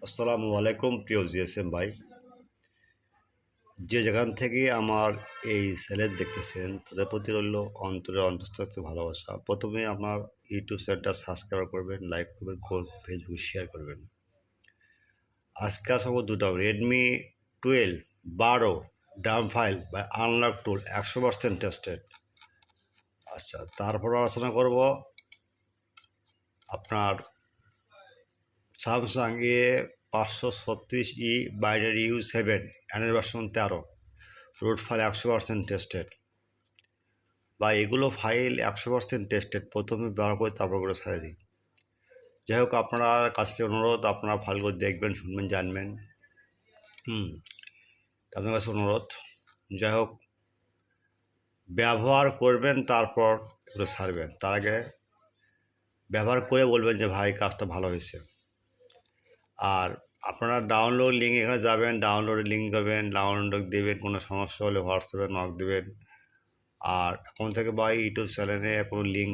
আসসালামু আলাইকুম প্রিয় জিএসএম ভাই, যে যেখান থেকে আমার এই সেলের দেখতেছেন তাদের প্রতি রইল অন্তরের অন্তঃস্থ ভালোবাসা। প্রথমে আমার ইউটিউব চ্যানেলটা সাবস্ক্রাইব করবেন, লাইক করবেন, ফেসবুক শেয়ার করবেন। আজকে আসবো দুটো রেডমি 12 ডাম ফাইল বা আনলক টুল 100% টেস্টেড। আচ্ছা, তারপর আলোচনা করব আপনার Samsung A536E binary U7 Android version 13 root file 100% tested, বা এগুলো ফাইল 100% টেস্টেড। প্রথমে ব্যবহার করে তারপর করে ছেড়ে দিই। যাই হোক, আপনার কাছে অনুরোধ, আপনারা ফাইলগুলো দেখবেন, শুনবেন, জানবেন। আপনার কাছে অনুরোধ, যাই হোক, ব্যবহার করবেন, তারপর এগুলো ছাড়বেন। তার আগে ব্যবহার করে বলবেন যে ভাই কাজটা ভালো হয়েছে। আর আপনারা ডাউনলোড লিঙ্ক, এখানে যাবেন, ডাউনলোডের লিঙ্ক করবেন, ডাউনলোড দেবেন। কোনো সমস্যা হলে হোয়াটসঅ্যাপে নক দেবেন। আর এখন থেকে ভাই ইউটিউব চ্যানেলে কোনো লিঙ্ক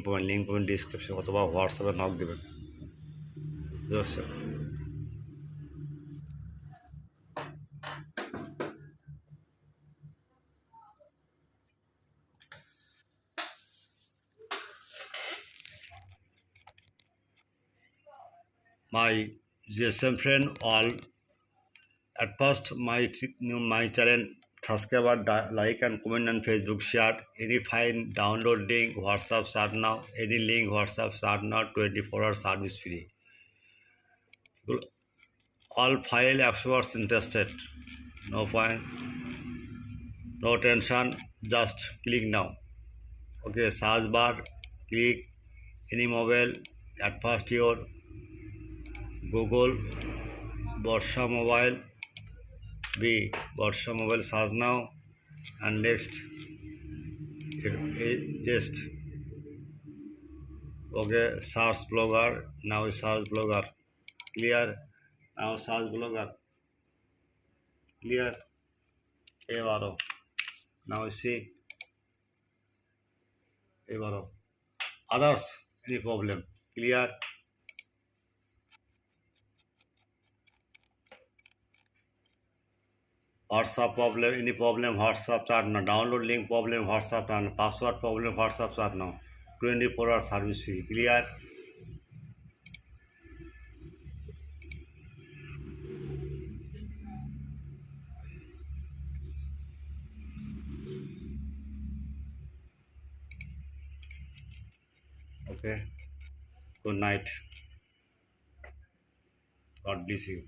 পাবেন ডিসক্রিপশন অথবা হোয়াটসঅ্যাপে নক দেবেন। বুঝতে পারছেন? My GSM friend, all at first my channel subscriber, like and comment on Facebook, share any file downloading WhatsApp start now, any link WhatsApp start now, 24 hour service free. All file 100% tested, no point, no tension, just click now. Okay, search bar, click any mobile, at first your Google Borsha mobile, Borsha mobile search now, and next just okay, search blogger. Now search blogger, clear. Now search blogger, clear. এবারও now see এবারও others, any problem, clear. WhatsApp problem, any problem, WhatsApp start now. Download link problem, WhatsApp start now. Password problem, WhatsApp start now. 24 hour service free, clear. Okay, good night, God bless you.